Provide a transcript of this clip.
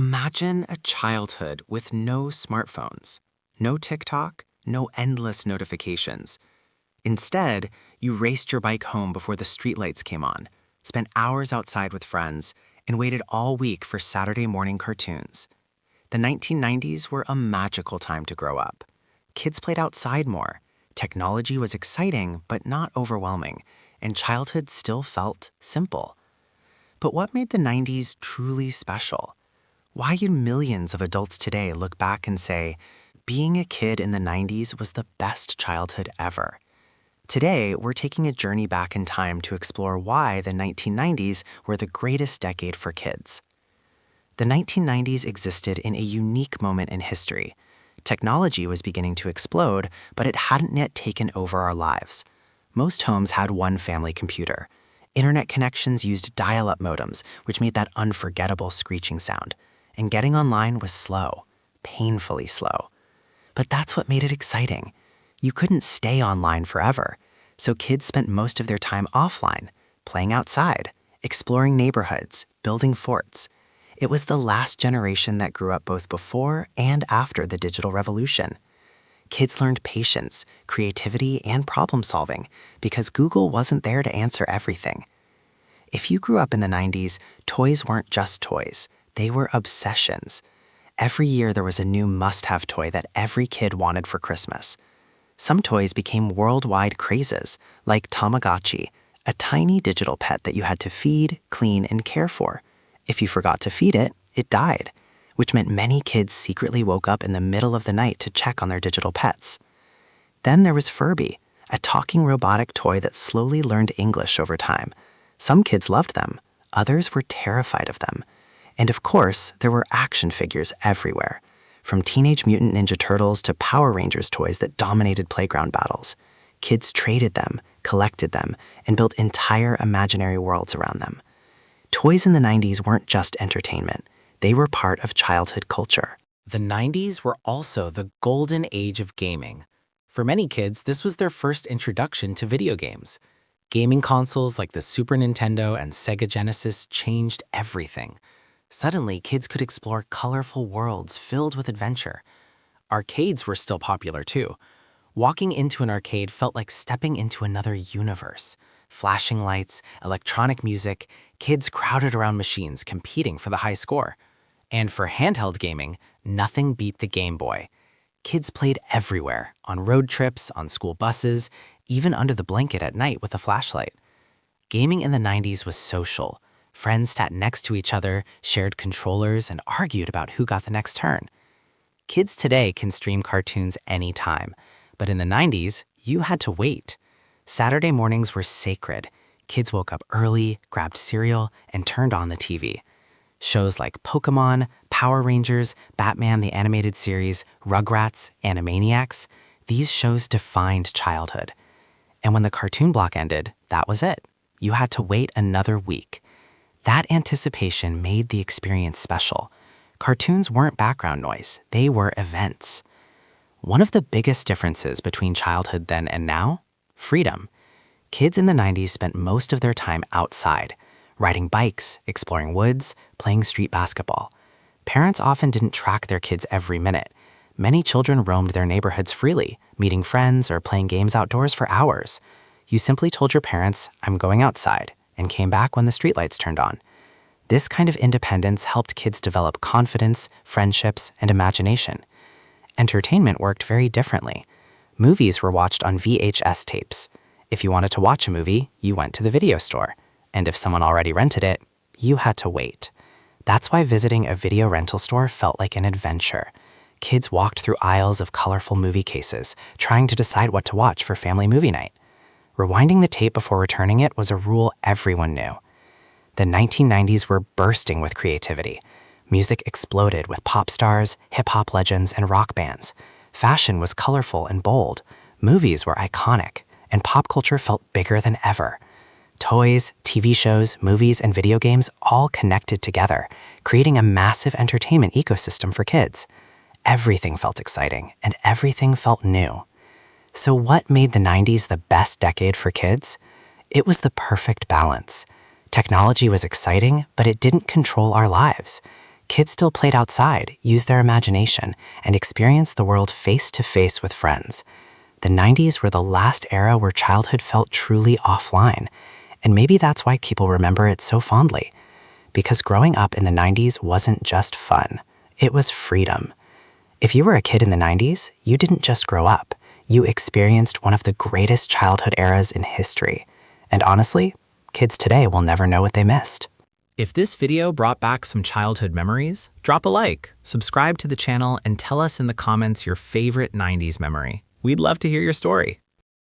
Imagine a childhood with no smartphones, no TikTok, no endless notifications. Instead, you raced your bike home before the streetlights came on, spent hours outside with friends, and waited all week for Saturday morning cartoons. The 1990s were a magical time to grow up. Kids played outside more. Technology was exciting, but not overwhelming, and childhood still felt simple. But what made the 90s truly special? Why do millions of adults today look back and say, being a kid in the 90s was the best childhood ever? Today, we're taking a journey back in time to explore why the 1990s were the greatest decade for kids. The 1990s existed in a unique moment in history. Technology was beginning to explode, but it hadn't yet taken over our lives. Most homes had one family computer. Internet connections used dial-up modems, which made that unforgettable screeching sound. And getting online was slow, painfully slow. But that's what made it exciting. You couldn't stay online forever, so kids spent most of their time offline, playing outside, exploring neighborhoods, building forts. It was the last generation that grew up both before and after the digital revolution. Kids learned patience, creativity, and problem solving because Google wasn't there to answer everything. If you grew up in the 90s, toys weren't just toys. They were obsessions. Every year there was a new must-have toy that every kid wanted for Christmas. Some toys became worldwide crazes, like Tamagotchi, a tiny digital pet that you had to feed, clean, and care for. If you forgot to feed it, it died, which meant many kids secretly woke up in the middle of the night to check on their digital pets. Then there was Furby, a talking robotic toy that slowly learned English over time. Some kids loved them, others were terrified of them. And of course, there were action figures everywhere, from Teenage Mutant Ninja Turtles to Power Rangers toys that dominated playground battles. Kids traded them, collected them, and built entire imaginary worlds around them. Toys in the 90s weren't just entertainment. They were part of childhood culture. The 90s were also the golden age of gaming. For many kids, this was their first introduction to video games. Gaming consoles like the Super Nintendo and Sega Genesis changed everything. Suddenly, kids could explore colorful worlds filled with adventure. Arcades were still popular too. Walking into an arcade felt like stepping into another universe. Flashing lights, electronic music, kids crowded around machines competing for the high score. And for handheld gaming, nothing beat the Game Boy. Kids played everywhere, on road trips, on school buses, even under the blanket at night with a flashlight. Gaming in the 90s was social. Friends sat next to each other, shared controllers, and argued about who got the next turn. Kids today can stream cartoons anytime, but in the 90s, you had to wait. Saturday mornings were sacred. Kids woke up early, grabbed cereal, and turned on the TV. Shows like Pokemon, Power Rangers, Batman the Animated Series, Rugrats, Animaniacs, these shows defined childhood. And when the cartoon block ended, that was it. You had to wait another week. That anticipation made the experience special. Cartoons weren't background noise, they were events. One of the biggest differences between childhood then and now? Freedom. Kids in the 90s spent most of their time outside, riding bikes, exploring woods, playing street basketball. Parents often didn't track their kids every minute. Many children roamed their neighborhoods freely, meeting friends or playing games outdoors for hours. You simply told your parents, "I'm going outside," and came back when the streetlights turned on. This kind of independence helped kids develop confidence, friendships, and imagination. Entertainment worked very differently. Movies were watched on VHS tapes. If you wanted to watch a movie, you went to the video store. And if someone already rented it, you had to wait. That's why visiting a video rental store felt like an adventure. Kids walked through aisles of colorful movie cases, trying to decide what to watch for family movie night. Rewinding the tape before returning it was a rule everyone knew. The 1990s were bursting with creativity. Music exploded with pop stars, hip-hop legends, and rock bands. Fashion was colorful and bold. Movies were iconic, and pop culture felt bigger than ever. Toys, TV shows, movies, and video games all connected together, creating a massive entertainment ecosystem for kids. Everything felt exciting, and everything felt new. So what made the 90s the best decade for kids? It was the perfect balance. Technology was exciting, but it didn't control our lives. Kids still played outside, used their imagination, and experienced the world face to face with friends. The 90s were the last era where childhood felt truly offline, and maybe that's why people remember it so fondly. Because growing up in the 90s wasn't just fun, it was freedom. If you were a kid in the 90s, you didn't just grow up. You experienced one of the greatest childhood eras in history. And honestly, kids today will never know what they missed. If this video brought back some childhood memories, drop a like, subscribe to the channel, and tell us in the comments your favorite 90s memory. We'd love to hear your story.